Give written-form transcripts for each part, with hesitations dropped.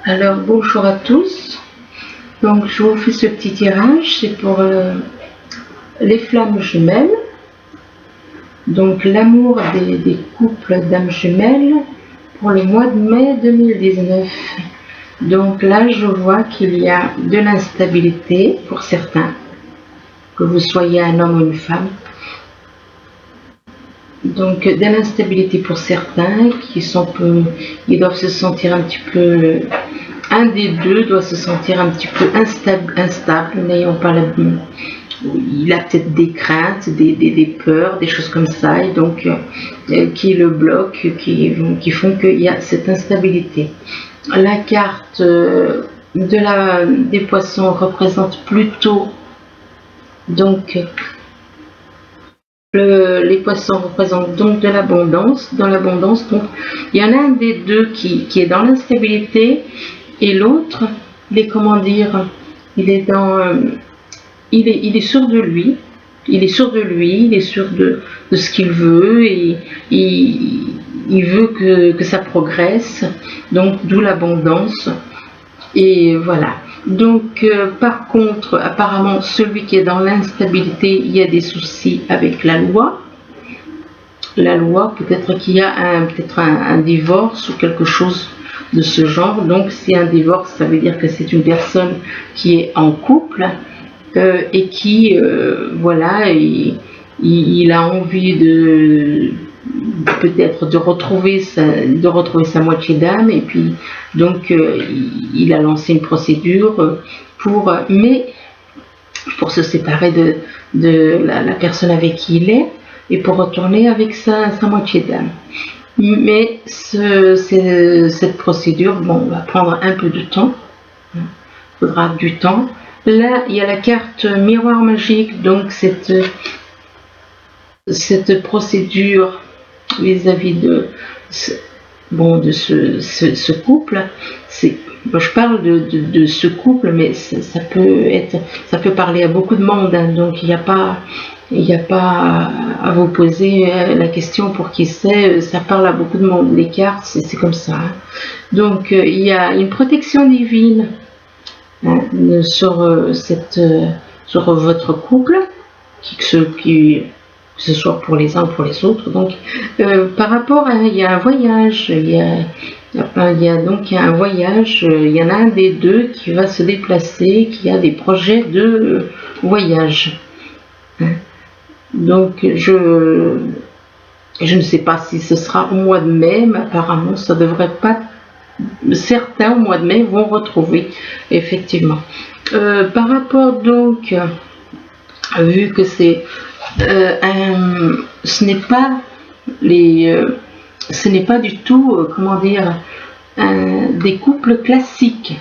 Alors bonjour à tous, donc je vous fais ce petit tirage, c'est pour les flammes jumelles, donc l'amour des couples d'âmes jumelles pour le mois de mai 2019. Donc là je vois qu'il y a de l'instabilité pour certains, que vous soyez un homme ou une femme. Donc de l'instabilité pour certains ils doivent se sentir un petit peu, un des deux doit se sentir un petit peu instable, n'ayant pas il a peut-être des craintes, des peurs, des choses comme ça, et donc qui le bloquent, qui font qu'il y a cette instabilité. La carte des poissons représente plutôt donc les poissons représentent donc de l'abondance. Dans l'abondance, donc il y en a un des deux qui est dans l'instabilité et l'autre, il est comment dire, il est sûr de lui, il est sûr de ce qu'il veut et il veut que ça progresse. Donc d'où l'abondance et voilà. Donc par contre, apparemment, celui qui est dans l'instabilité, il y a des soucis avec la loi. La loi, peut-être qu'il y a un divorce ou quelque chose de ce genre. Donc si un divorce, ça veut dire que c'est une personne qui est en couple et qui, voilà, il a envie peut-être de retrouver sa moitié d'âme, et puis donc il a lancé une procédure pour se séparer de la personne avec qui il est et pour retourner avec sa moitié d'âme. Mais cette procédure, bon, va prendre un peu de temps, il faudra du temps. Là, il y a la carte miroir magique, donc cette procédure vis-à-vis de ce couple. Je parle de ce couple, mais ça peut parler à beaucoup de monde, hein, donc il n'y a pas à vous poser la question pour qui c'est, ça parle à beaucoup de monde. Les cartes, c'est comme ça, hein. Donc il y a une protection divine, hein, sur votre couple, que ce soit pour les uns ou pour les autres. Donc par rapport il y a un voyage, il y a un voyage, il y en a un des deux qui va se déplacer, qui a des projets de voyage. Donc je ne sais pas si ce sera au mois de mai, mais apparemment ça devrait pas. Certains au mois de mai vont retrouver effectivement. Par rapport donc, vu que ce n'est pas du tout, comment dire, des couples classiques,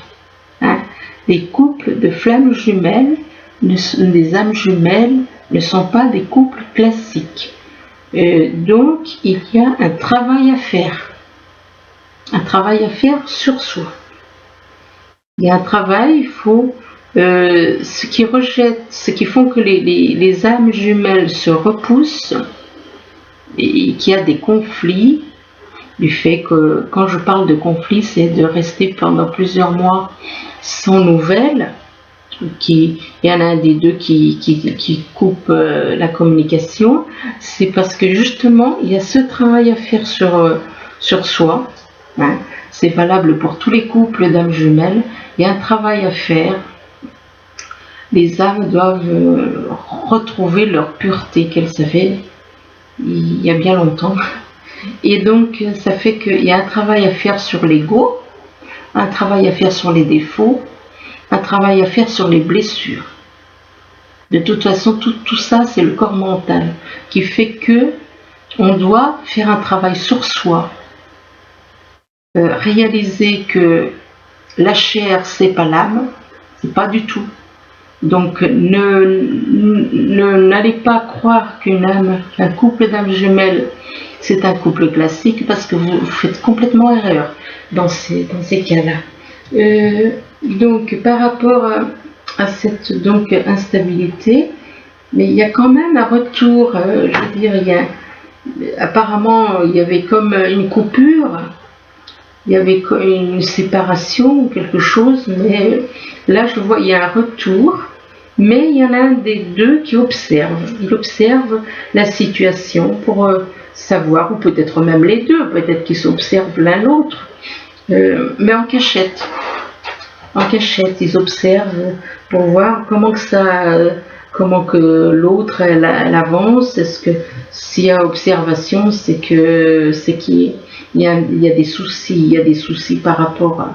hein. Des couples de flammes jumelles, des âmes jumelles ne sont pas des couples classiques. Donc il y a un travail à faire. Un travail à faire sur soi. Il y a un travail, il faut ce qui font que les âmes jumelles se repoussent et qu'il y a des conflits, du fait que quand je parle de conflits, c'est de rester pendant plusieurs mois sans nouvelles. Il y en a un des deux qui coupe la communication. C'est parce que justement il y a ce travail à faire sur soi. Hein. C'est valable pour tous les couples d'âmes jumelles. Il y a un travail à faire. Les âmes doivent retrouver leur pureté qu'elles avaient il y a bien longtemps. Et donc ça fait qu'il y a un travail à faire sur l'ego, un travail à faire sur les défauts, un travail à faire sur les blessures. De toute façon, tout ça, c'est le corps mental qui fait que on doit faire un travail sur soi. Réaliser que la chair, c'est pas l'âme, c'est pas du tout. Donc n'allez pas croire un couple d'âmes jumelles, c'est un couple classique, parce que vous faites complètement erreur dans ces cas-là. Donc par rapport à cette instabilité, mais il y a quand même un retour. Je veux dire, apparemment il y avait comme une coupure. il y avait une séparation ou quelque chose, mais là je vois il y a un retour, mais il y en a un des deux qui observe. Il observe la situation pour savoir, ou peut-être même les deux, peut-être qu'ils s'observent l'un l'autre, mais en cachette. En cachette, ils observent pour voir comment que l'autre elle avance. Est-ce que s'il y a observation, c'est qu'il y a des soucis, par rapport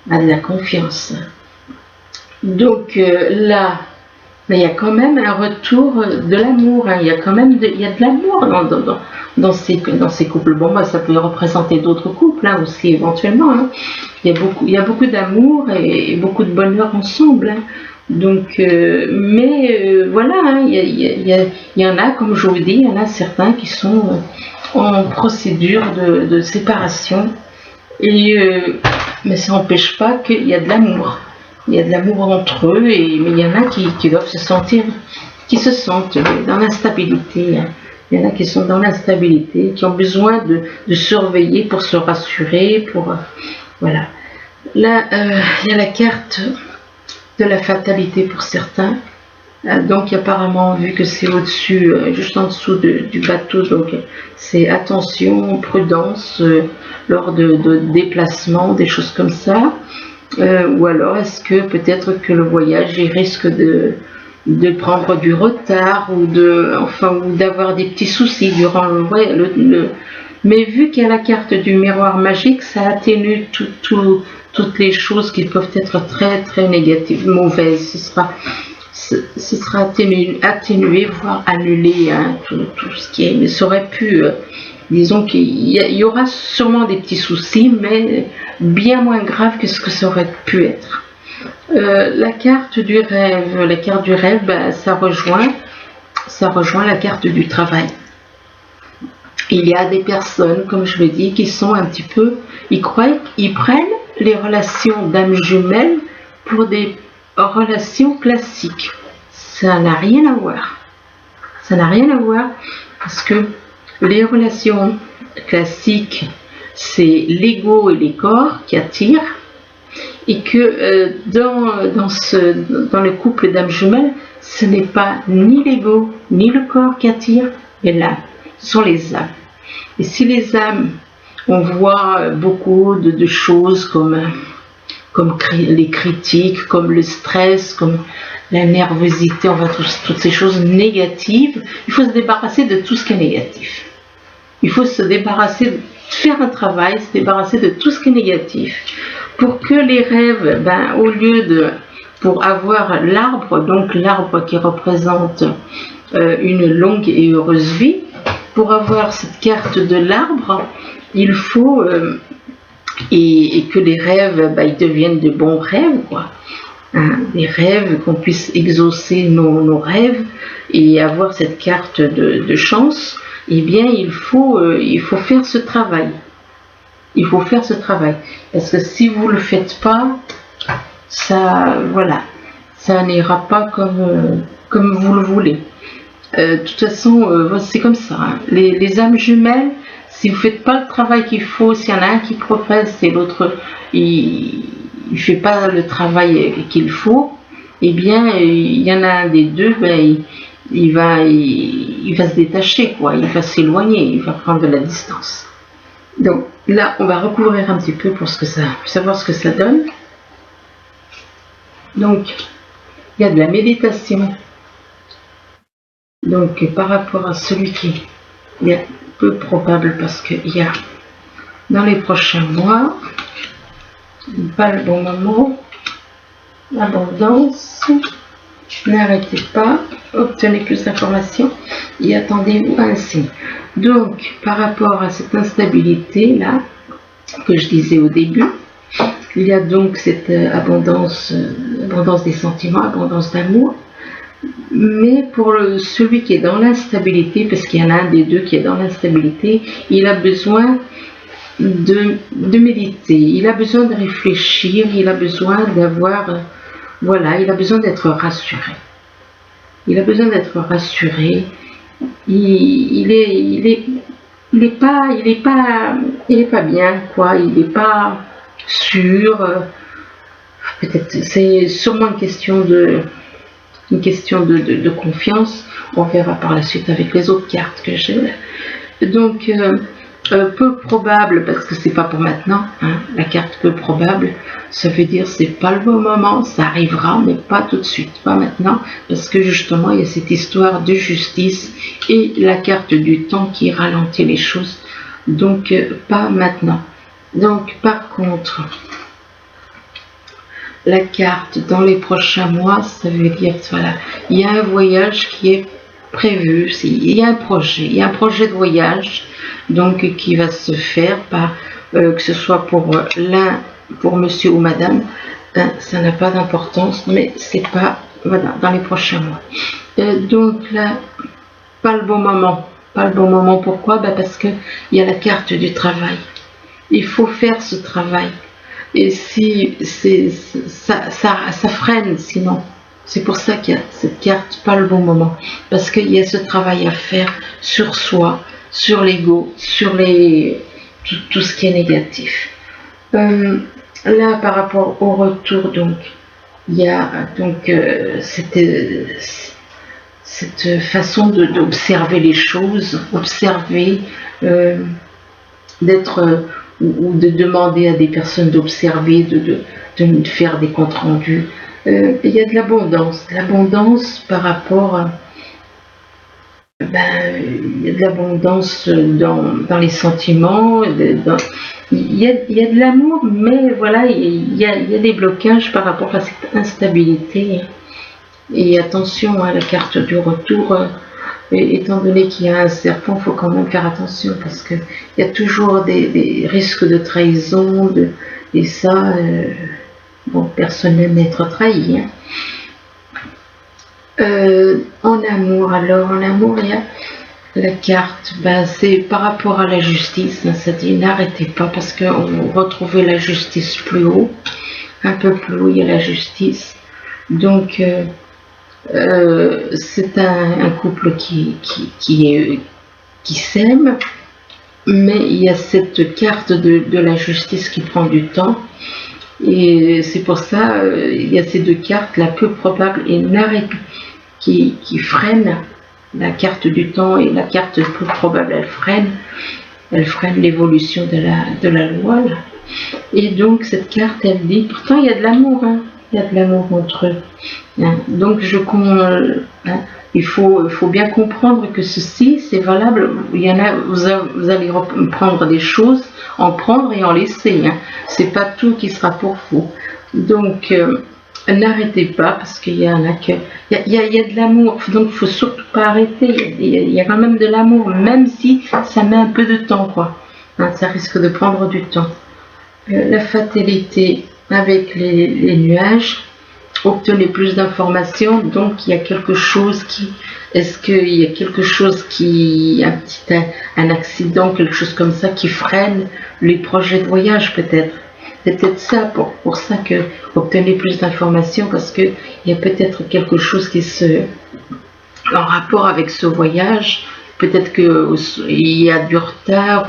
à la confiance. Donc là, il y a quand même un retour de l'amour, hein. Il y a de l'amour dans ces couples. Bon, ça peut représenter d'autres couples, hein, aussi éventuellement, hein. Il y a beaucoup d'amour et beaucoup de bonheur ensemble, hein. Donc, voilà, hein, il y en a, comme je vous dis, il y en a certains qui sont en procédure de séparation, mais ça n'empêche pas qu'il y a de l'amour. Il y a de l'amour entre eux, mais il y en a qui doivent se sentent dans l'instabilité, hein. Il y en a qui sont dans l'instabilité, qui ont besoin de surveiller pour se rassurer, voilà. Là, il y a la carte de la fatalité pour certains. Donc apparemment, vu que c'est au-dessus, juste en dessous du bateau, donc c'est attention, prudence lors de déplacements, des choses comme ça. Ou alors est-ce que peut-être que le voyage il risque de prendre du retard ou d'avoir des petits soucis durant le voyage. Mais vu qu'il y a la carte du miroir magique, ça atténue toutes les choses qui peuvent être très très négatives, mauvaises. Ce sera atténué, voire annulé, hein, tout ce qui est. Mais ça aurait pu, disons qu'il y aura sûrement des petits soucis, mais bien moins graves que ce que ça aurait pu être. La carte du rêve, ben, ça rejoint la carte du travail. Il y a des personnes, comme je l'ai dit, qui sont un petit peu, ils prennent les relations d'âmes jumelles pour des relations classiques. Ça n'a rien à voir. Ça n'a rien à voir parce que les relations classiques, c'est l'ego et les corps qui attirent, et que dans le couple d'âmes jumelles, ce n'est pas ni l'ego ni le corps qui attire, mais l'âme. Ce sont les âmes. Et si les âmes, on voit beaucoup de choses comme les critiques, comme le stress, comme la nervosité, toutes ces choses négatives, il faut se débarrasser de tout ce qui est négatif. Il faut se débarrasser, faire un travail, se débarrasser de tout ce qui est négatif, pour que les rêves, ben, pour avoir l'arbre, donc l'arbre qui représente une longue et heureuse vie, pour avoir cette carte de l'arbre, il faut et que les rêves, ben, ils deviennent de bons rêves, quoi. Hein, des rêves, qu'on puisse exaucer nos rêves et avoir cette carte de chance. Eh bien, il faut faire ce travail. Il faut faire ce travail. Parce que si vous ne le faites pas, ça n'ira pas comme vous le voulez. De toute façon, c'est comme ça. Hein. Les âmes jumelles, si vous ne faites pas le travail qu'il faut, s'il y en a un qui progresse et l'autre, il ne fait pas le travail qu'il faut, eh bien, il y en a un des deux, ben, il va se détacher, quoi. Il va s'éloigner, il va prendre de la distance. Donc là, on va recouvrir un petit peu pour savoir ce que ça donne. Donc, il y a de la méditation. Donc, par rapport à celui qui est peu probable, parce qu'il y a dans les prochains mois, pas le bon moment, l'abondance, n'arrêtez pas, obtenez plus d'informations et attendez-vous à un signe. Donc, par rapport à cette instabilité-là, que je disais au début, il y a donc cette abondance des sentiments, abondance d'amour, mais pour celui qui est dans l'instabilité, parce qu'il y en a un des deux qui est dans l'instabilité, il a besoin de méditer, il a besoin de réfléchir, il a besoin il a besoin d'être rassuré. Il a besoin d'être rassuré. Il il est pas bien, quoi. Il n'est pas sûr. Peut-être c'est sûrement une question de confiance. On verra par la suite avec les autres cartes que j'ai. Donc peu probable, parce que c'est pas pour maintenant, hein, la carte peu probable, ça veut dire c'est pas le bon moment, ça arrivera, mais pas tout de suite, pas maintenant, parce que justement il y a cette histoire de justice et la carte du temps qui ralentit les choses, donc pas maintenant. Donc par contre, la carte dans les prochains mois, ça veut dire voilà, il y a un voyage qui est prévu, il y a un projet de voyage donc qui va se faire par que ce soit pour l'un, pour monsieur ou madame, hein, ça n'a pas d'importance, mais c'est pas voilà, dans les prochains mois. Donc là, pas le bon moment. Pas le bon moment, pourquoi? Parce qu'il y a la carte du travail. Il faut faire ce travail. Et si ça freine sinon. C'est pour ça qu'il y a cette carte, pas le bon moment. Parce qu'il y a ce travail à faire sur soi, sur l'ego, sur tout ce qui est négatif. Là, par rapport au retour, donc, il y a donc cette façon d'observer les choses, observer, d'être ou de demander à des personnes d'observer, de faire des comptes rendus. Il y a de l'abondance par rapport à, il y a de l'abondance dans les sentiments, il y a de l'amour, mais voilà, il y a des blocages par rapport à cette instabilité. Et attention à la carte du retour. Et étant donné qu'il y a un serpent, il faut quand même faire attention parce qu'il y a toujours des risques de trahison, et ça, bon, personne n'aime être trahi. Hein. En amour, alors, en amour, il y a la carte, c'est par rapport à la justice, ça dit n'arrêtez pas parce qu'on retrouvait la justice plus haut, un peu plus haut, il y a la justice. Donc, c'est un couple qui s'aime, mais il y a cette carte de la justice qui prend du temps. Et c'est pour ça, il y a ces deux cartes, la peu probable et l'arrêt qui freine la carte du temps et la carte peu probable, elle freine l'évolution de la loi. Là. Et donc cette carte, elle dit, pourtant il y a de l'amour, hein, il y a de l'amour entre eux. Hein. Donc il faut bien comprendre que ceci, c'est valable. Il y en a, vous allez prendre des choses, en prendre et en laisser. Hein. C'est pas tout qui sera pour vous. Donc n'arrêtez pas parce qu'il y en a que il y a de l'amour. Donc il faut surtout pas arrêter. Il y a quand même de l'amour, même si ça met un peu de temps, quoi. Hein, ça risque de prendre du temps. La fatalité avec les nuages. Obtenez plus d'informations, donc il y a quelque chose est-ce qu'il y a quelque chose un accident, quelque chose comme ça qui freine les projets de voyage peut-être. C'est peut-être ça, pour ça que obtenez plus d'informations, parce qu'il y a peut-être quelque chose en rapport avec ce voyage, peut-être qu'il y a du retard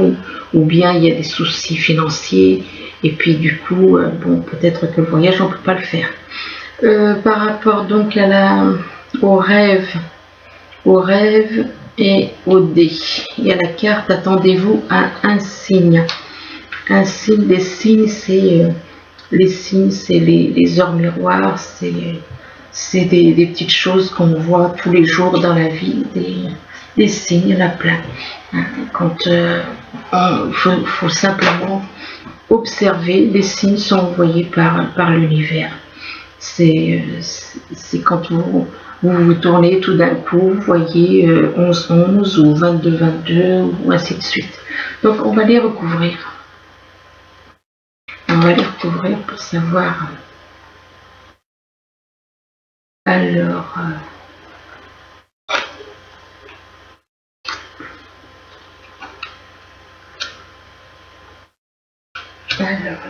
ou bien il y a des soucis financiers, et puis du coup, bon, peut-être que le voyage, on ne peut pas le faire. Par rapport donc au rêve et au dé. Il y a la carte, attendez-vous à un signe. Un signe, les signes, c'est les heures miroirs, c'est des petites choses qu'on voit tous les jours dans la vie, des signes, il y en a plein. Quand il faut simplement observer, les signes sont envoyés par l'univers. C'est quand vous tournez tout d'un coup, vous voyez 11-11 ou 22-22 ou ainsi de suite. Donc on va les recouvrir. On va les recouvrir pour savoir. Alors,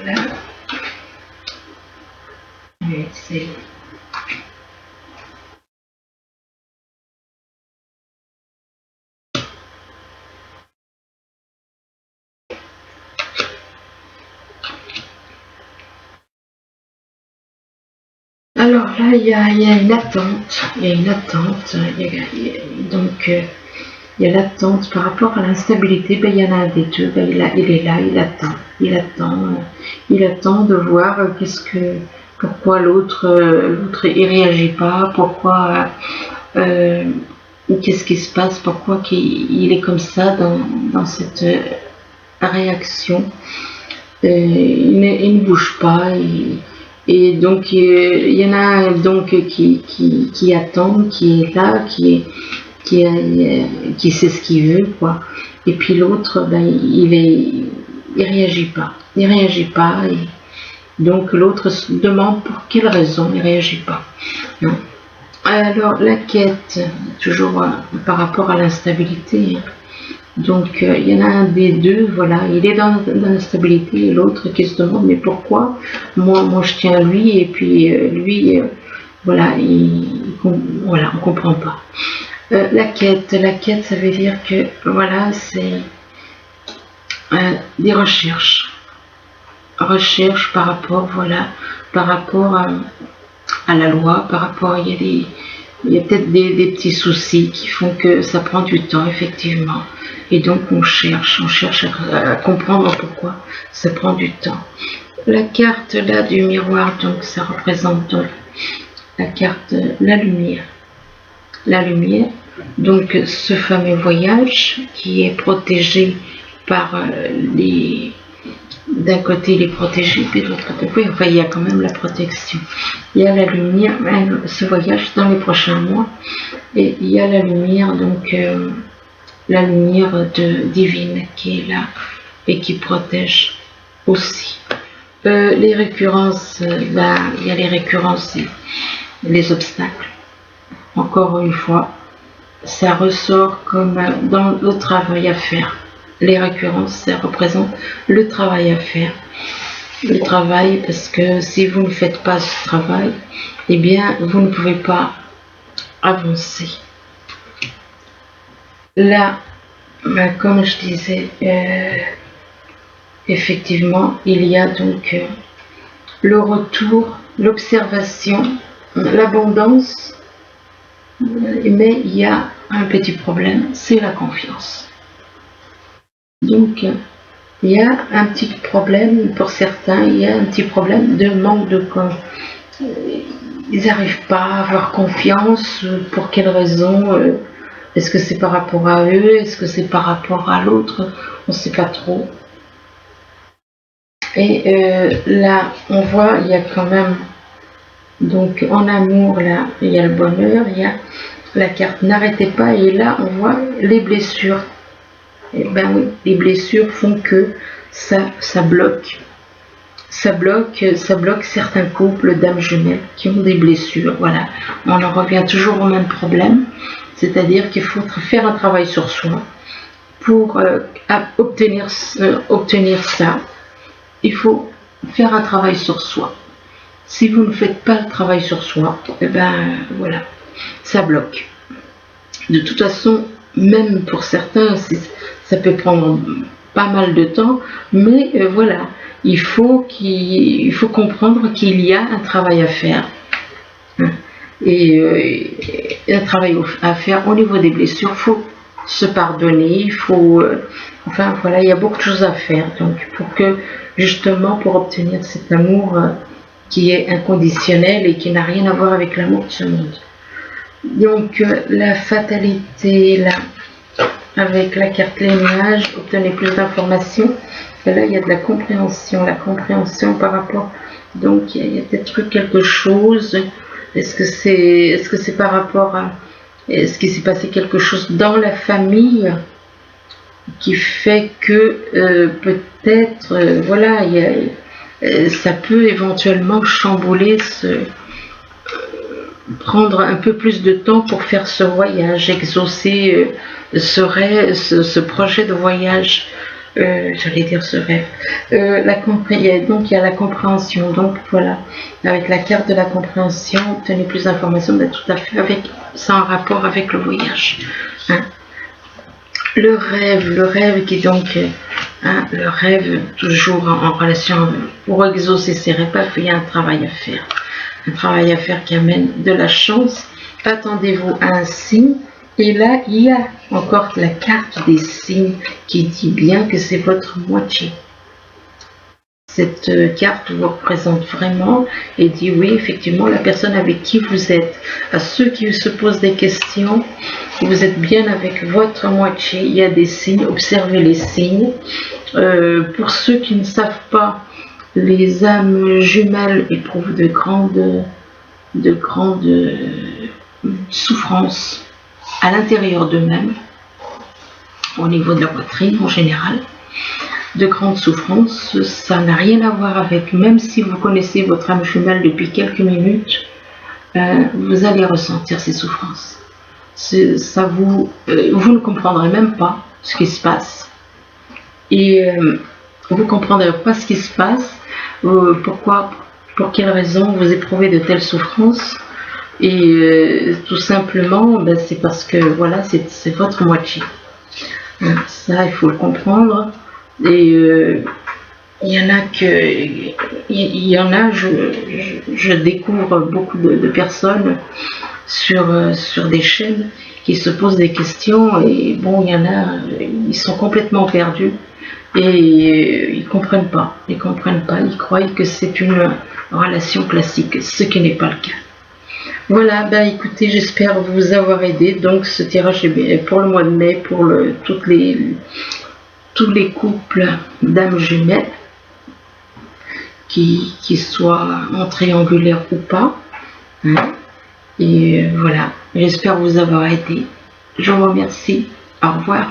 là, c'est Alors là, il y a une attente, donc il y a l'attente par rapport à l'instabilité. Ben, il y en a un des deux, ben, il est là, il attend de voir pourquoi l'autre il réagit pas, pourquoi, qu'est-ce qui se passe, pourquoi il est comme ça dans cette réaction. Il ne bouge pas. Et donc il y en a un donc qui attend, qui est là, qui sait ce qu'il veut, quoi. Et puis l'autre, ben, il réagit pas. Et donc l'autre se demande pour quelle raison il réagit pas. Non. Alors la quête, toujours par rapport à l'instabilité. Donc il y en a un des deux, voilà, il est dans l'instabilité, et l'autre qui se demande mais pourquoi moi je tiens à lui, et puis lui, voilà, voilà, on comprend pas. La quête, ça veut dire que voilà, c'est des recherches par rapport, voilà, par rapport à la loi, par rapport, il y a peut-être des petits soucis qui font que ça prend du temps, effectivement. Et donc on cherche à comprendre pourquoi ça prend du temps. La carte là du miroir, donc ça représente donc la carte, la lumière. Donc ce fameux voyage qui est protégé par d'un côté il est protégé, puis de l'autre côté, oui, enfin il y a quand même la protection. Il y a la lumière, ce voyage dans les prochains mois, et il y a la lumière, donc la lumière divine qui est là et qui protège aussi. Les récurrences, là il y a les récurrences et les obstacles. Encore une fois, ça ressort comme dans le travail à faire. Les récurrences, ça représente le travail à faire. Le travail, parce que si vous ne faites pas ce travail, eh bien, vous ne pouvez pas avancer. Là, comme je disais, effectivement, il y a donc le retour, l'observation, l'abondance, mais il y a un petit problème, c'est la confiance. Donc, il y a un petit problème pour certains, il y a un petit problème de manque de confiance. Ils n'arrivent pas à avoir confiance. Pour quelle raison? Est-ce que c'est par rapport à eux? Est-ce que c'est par rapport à l'autre? On ne sait pas trop. Et là, on voit, il y a quand même, donc en amour, là, il y a le bonheur, il y a la carte n'arrêtez pas, et là, on voit les blessures. Et ben oui, les blessures font que ça bloque. Ça bloque certains couples d'âmes jumelles qui ont des blessures. Voilà, on en revient toujours au même problème, c'est-à-dire qu'il faut faire un travail sur soi pour obtenir ça. Il faut faire un travail sur soi. Si vous ne faites pas le travail sur soi, et ben voilà, ça bloque. De toute façon, même pour certains, ça peut prendre pas mal de temps, mais voilà, il faut comprendre qu'il y a un travail à faire. Et un travail à faire au niveau des blessures, il faut se pardonner, il faut... enfin voilà, il y a beaucoup de choses à faire. Donc pour obtenir cet amour qui est inconditionnel et qui n'a rien à voir avec l'amour de ce monde. Donc la fatalité, là, avec la carte lignage, obtenez plus d'informations. Et là, il y a de la compréhension par rapport. Donc, il y a peut-être quelque chose. Est-ce que c'est par rapport à. Est-ce qu'il s'est passé quelque chose dans la famille qui fait que peut-être, voilà, ça peut éventuellement chambouler prendre un peu plus de temps pour faire ce voyage, exaucer ce projet de voyage, j'allais dire ce rêve. Donc il y a la compréhension, donc voilà, avec la carte de la compréhension, obtenez plus d'informations, tout à fait ça en rapport avec le voyage. Hein. Le rêve qui est donc, le rêve toujours en relation, pour exaucer ses rêves, il y a un travail à faire. un travail à faire qui amène de la chance. Attendez-vous à un signe. Et là, il y a encore la carte des signes qui dit bien que c'est votre moitié. Cette carte vous représente vraiment et dit oui, effectivement, la personne avec qui vous êtes. À ceux qui se posent des questions, vous êtes bien avec votre moitié. Il y a des signes, observez les signes. Pour ceux qui ne savent pas, les âmes jumelles éprouvent de grandes souffrances à l'intérieur d'eux-mêmes, au niveau de la poitrine en général, de grandes souffrances. Ça n'a rien à voir avec, même si vous connaissez votre âme jumelle depuis quelques minutes, vous allez ressentir ces souffrances. Vous ne comprendrez même pas ce qui se passe. Et vous ne comprendrez pas ce qui se passe, pour quelle raison vous éprouvez de telles souffrances. Et tout simplement, c'est parce que voilà, c'est votre moitié. Ça, il faut le comprendre. Et il y en a, je découvre beaucoup de personnes sur des chaînes qui se posent des questions. Et bon, il y en a, ils sont complètement perdus. Et ils comprennent pas, ils croient que c'est une relation classique, ce qui n'est pas le cas. Voilà, écoutez, j'espère vous avoir aidé. Donc ce tirage est pour le mois de mai, pour tous les couples d'âmes jumelles, qui soient en triangulaire ou pas. Et voilà, j'espère vous avoir aidé. Je vous remercie. Au revoir.